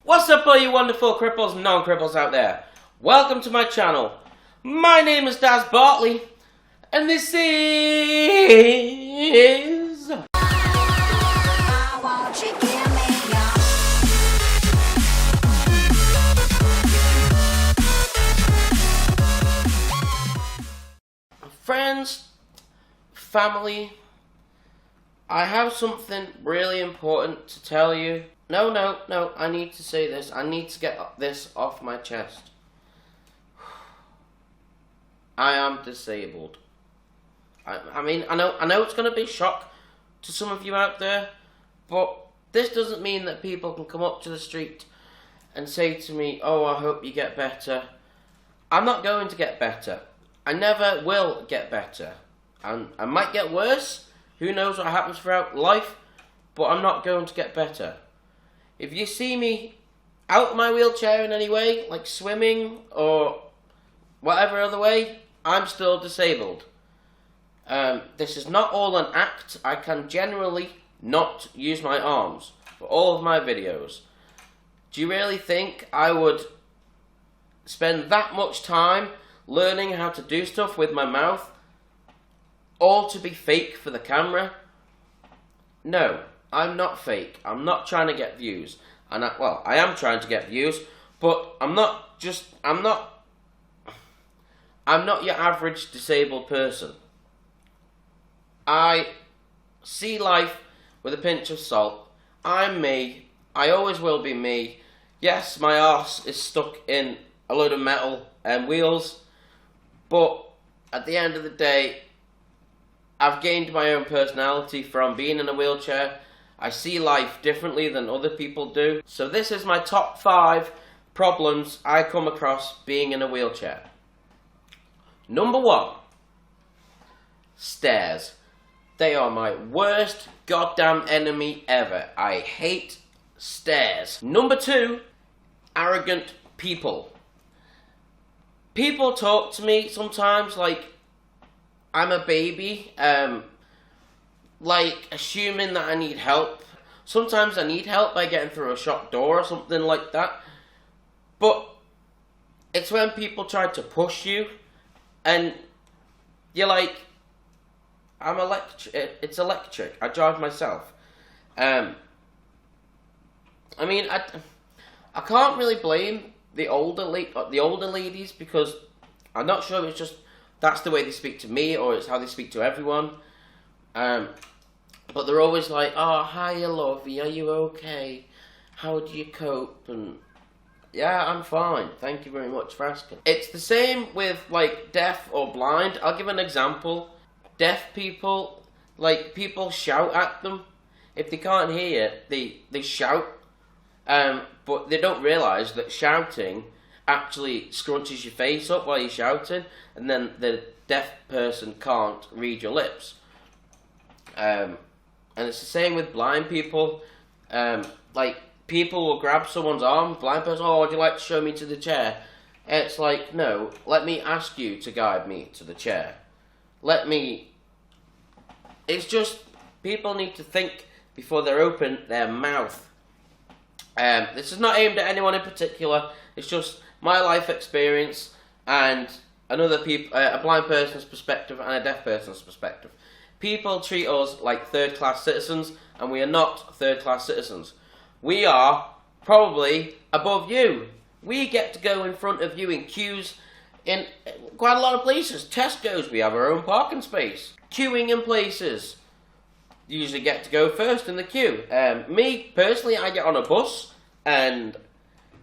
What's up all you wonderful cripples and non-cripples out there? Welcome to my channel. My name is Daz Bartley and this is... Friends, family, I have something really important to tell you. No, I need to say this. I need to get this off my chest. I am disabled. I mean, I know it's going to be a shock to some of you out there, but this doesn't mean that people can come up to the street and say to me, oh, I hope you get better. I'm not going to get better. I never will get better. And I might get worse. Who knows what happens throughout life, but I'm not going to get better. If you see me out of my wheelchair in any way, like swimming or whatever other way, I'm still disabled. This is not all an act. I can generally not use my arms for all of my videos. Do you really think I would spend that much time learning how to do stuff with my mouth, all to be fake for the camera? No. I'm not fake. I'm not trying to get views. And I am trying to get views, but I'm not your average disabled person. I see life with a pinch of salt. I'm me. I always will be me. Yes, my arse is stuck in a load of metal and wheels, but at the end of the day, I've gained my own personality from being in a wheelchair. I see life differently than other people do. So this is my top 5 problems I come across being in a wheelchair. Number 1, stairs. They are my worst goddamn enemy ever. I hate stairs. Number 2, arrogant people. People talk to me sometimes like I'm a baby, like assuming that I need help. Sometimes I need help by getting through a shop door or something like that. But it's when people try to push you and you're like, it's electric. I drive myself. I mean, I can't really blame the older ladies, because I'm not sure it's just that's the way they speak to me or it's how they speak to everyone. But they're always like, oh, hiya, lovey, are you okay? How do you cope? And yeah, I'm fine. Thank you very much for asking. It's the same with, like, deaf or blind. I'll give an example. Deaf people, like, people shout at them. If they can't hear, they shout. But they don't realise that shouting actually scrunches your face up while you're shouting, and then the deaf person can't read your lips. And it's the same with blind people. Like, people will grab someone's arm, blind person, oh, would you like to show me to the chair? And it's like, no, let me ask you to guide me to the chair. It's just, people need to think before they open their mouth. This is not aimed at anyone in particular, it's just my life experience and a blind person's perspective and a deaf person's perspective. People treat us like third-class citizens, and we are not third-class citizens. We are probably above you. We get to go in front of you in queues in quite a lot of places. Tesco's, we have our own parking space. Queuing in places. You usually get to go first in the queue. Me, personally, I get on a bus, and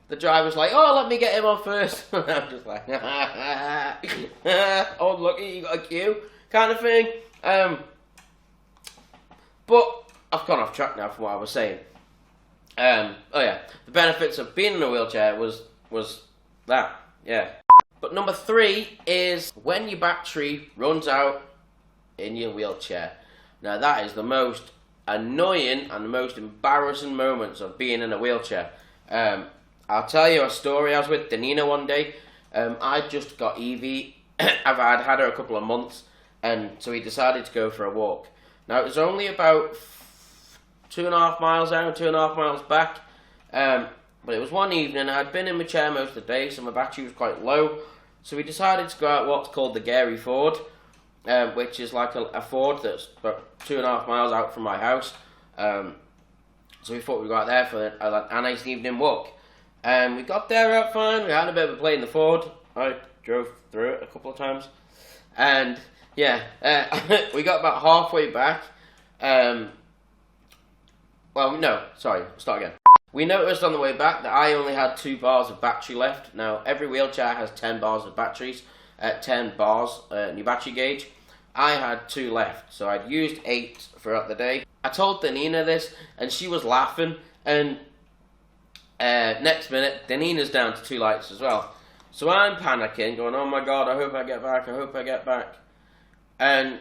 the driver's like, oh, let me get him on first. And I'm just like, oh, look, you got a queue, kind of thing. But I've gone off track now from what I was saying. Oh yeah, the benefits of being in a wheelchair was that, yeah. But number 3 is when your battery runs out in your wheelchair. Now that is the most annoying and the most embarrassing moments of being in a wheelchair. I'll tell you a story. I was with Danina one day. I just got Evie. I'd had her a couple of months. And so we decided to go for a walk. Now, it was only about 2.5 miles out, 2.5 miles back. But it was one evening, I'd been in my chair most of the day, so my battery was quite low. So we decided to go out what's called the Gary Ford, which is like a ford that's about 2.5 miles out from my house. So we thought we'd go out there for a nice evening walk. And we got there out fine, we had a bit of a play in the Ford. I drove through it a couple of times. And yeah, we got about halfway back. Well, no, sorry, start again. We noticed on the way back that I only had 2 bars of battery left. Now, every wheelchair has 10 bars of batteries, 10 bars, new battery gauge. I had 2 left, so I'd used 8 throughout the day. I told Danina this, and she was laughing, and next minute, Danina's down to 2 lights as well. So I'm panicking, going, oh my god, I hope I get back, I hope I get back. And,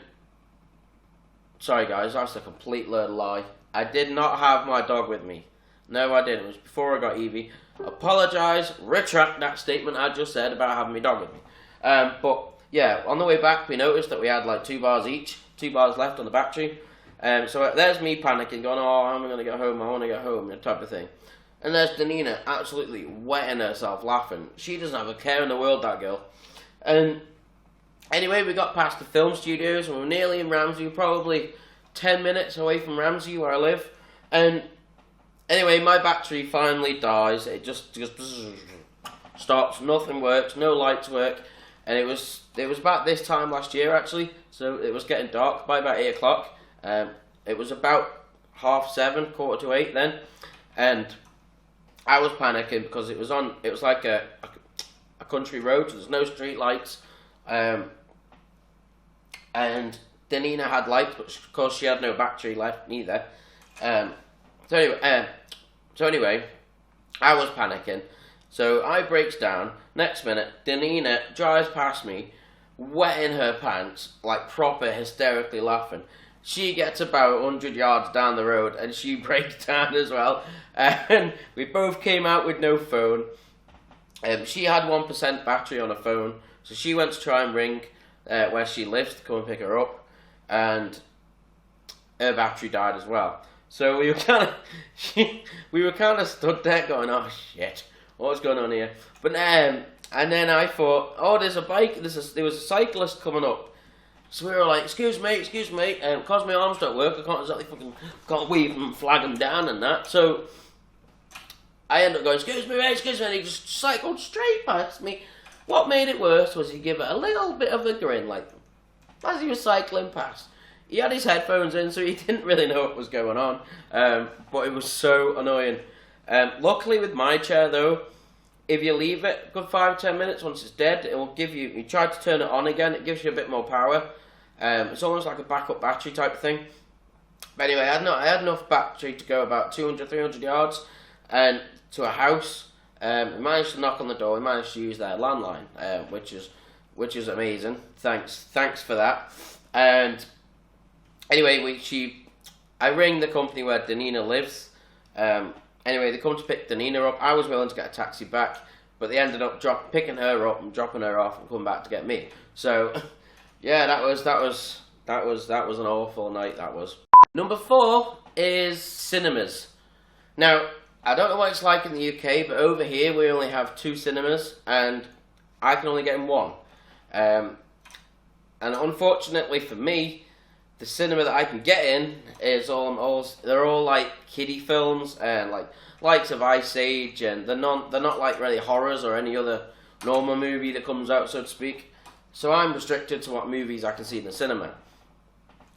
sorry guys, that's a complete load of lie. I did not have my dog with me. No, I didn't. It was before I got Evie. Apologise, retract that statement I just said about having my dog with me. But, yeah, on the way back, we noticed that we had like 2 bars each, 2 bars left on the battery. So there's me panicking, going, oh, I'm going to get home, I want to get home, that type of thing. And there's Danina absolutely wetting herself, laughing. She doesn't have a care in the world, that girl. And anyway, we got past the film studios, and we were nearly in Ramsey, probably 10 minutes away from Ramsey, where I live. And anyway, my battery finally dies. It just stops, nothing works, no lights work. And it was about this time last year, actually, so it was getting dark by about 8 o'clock. It was about 7:30, 7:45 then, and I was panicking because it was like a country road, so there's no street lights, and Danina had lights, but of course she had no battery left neither. So anyway, I was panicking, so I breaks down. Next minute, Danina drives past me, wetting her pants, like proper hysterically laughing. She gets about 100 yards down the road and she breaks down as well. And we both came out with no phone. She had 1% battery on her phone, so she went to try and ring where she lives to come and pick her up. And her battery died as well. So we were kind of stood there going, oh shit, what's going on here? But and then I thought, oh, there's a bike. There was a cyclist coming up. So we were like, excuse me, and because my arms don't work, I can't exactly can't weave and flag them down and that. So I ended up going, excuse me, mate, and he just cycled straight past me. What made it worse was he gave it a little bit of a grin, like, as he was cycling past. He had his headphones in, so he didn't really know what was going on, but it was so annoying. Luckily with my chair, though, if you leave it a good 5-10 minutes, once it's dead, it will give you try to turn it on again, it gives you a bit more power. It's almost like a backup battery type thing. But anyway, I had enough battery to go about 200-300 yards and to a house. We managed to knock on the door. We managed to use their landline, which is amazing. Thanks for that. And anyway, I ring the company where Danina lives. Anyway, they come to pick Danina up. I was willing to get a taxi back, but they ended up picking her up and dropping her off and coming back to get me. So, yeah, that was an awful night. That was. Number 4 is cinemas. Now, I don't know what it's like in the UK, but over here we only have 2 cinemas, and I can only get in 1. And unfortunately for me, the cinema that I can get in is they're all like kiddie films and like likes of Ice Age, and they're not like really horrors or any other normal movie that comes out, so to speak. So I'm restricted to what movies I can see in the cinema.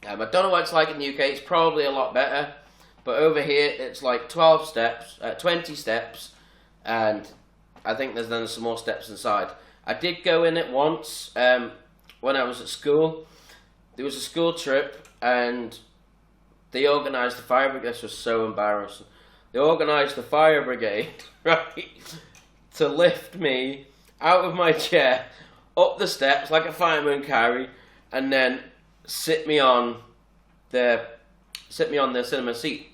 I don't know what it's like in the UK. It's probably a lot better, but over here it's like 20 steps, and I think there's then some more steps inside. I did go in it once when I was at school. There was a school trip, and they organised the fire brigade. This was so embarrassing. They organised the fire brigade, right, to lift me out of my chair, up the steps like a fireman carry, and then sit me on the cinema seat.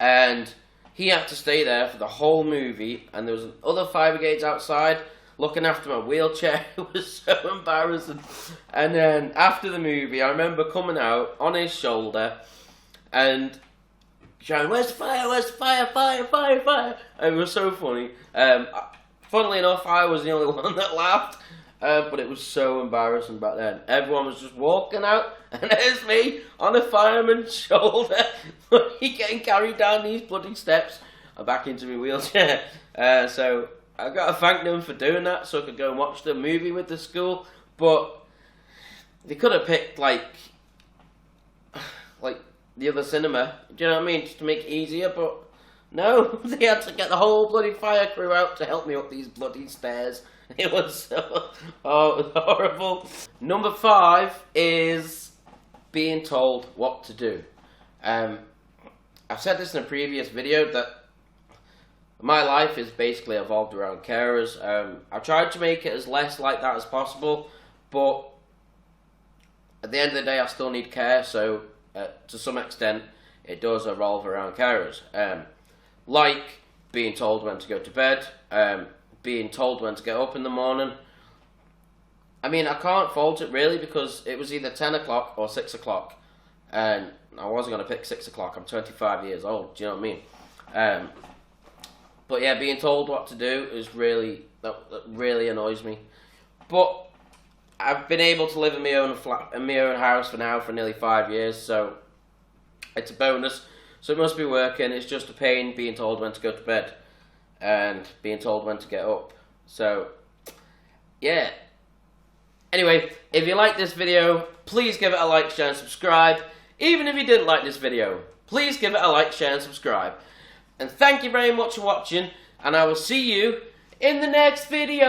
And he had to stay there for the whole movie, and there was other fire brigades outside looking after my wheelchair. It was so embarrassing. And then after the movie, I remember coming out on his shoulder, and shouting, "Where's the fire? Where's the fire? Fire! Fire! Fire!" It was so funny. Funnily enough, I was the only one that laughed, but it was so embarrassing back then. Everyone was just walking out, and there's me on a fireman's shoulder, getting carried down these bloody steps back into my wheelchair. So I've got to thank them for doing that, so I could go and watch the movie with the school. But they could have picked like the other cinema. Do you know what I mean? Just to make it easier, but. No, they had to get the whole bloody fire crew out to help me up these bloody stairs. It was so, it was horrible. Number 5 is being told what to do. I've said this in a previous video that my life is basically evolved around carers. I've tried to make it as less like that as possible, but at the end of the day I still need care, so to some extent it does revolve around carers. Like being told when to go to bed, being told when to get up in the morning. I mean, I can't fault it really because it was either 10 o'clock or 6 o'clock. And I wasn't going to pick 6 o'clock. I'm 25 years old, do you know what I mean? But yeah, being told what to do is that really annoys me. But I've been able to live in my own flat, in my own house for nearly 5 years, so it's a bonus. So it must be working. It's just a pain being told when to go to bed and being told when to get up. So, yeah. Anyway, if you like this video, please give it a like, share, and subscribe. Even if you didn't like this video, please give it a like, share, and subscribe. And thank you very much for watching, and I will see you in the next video.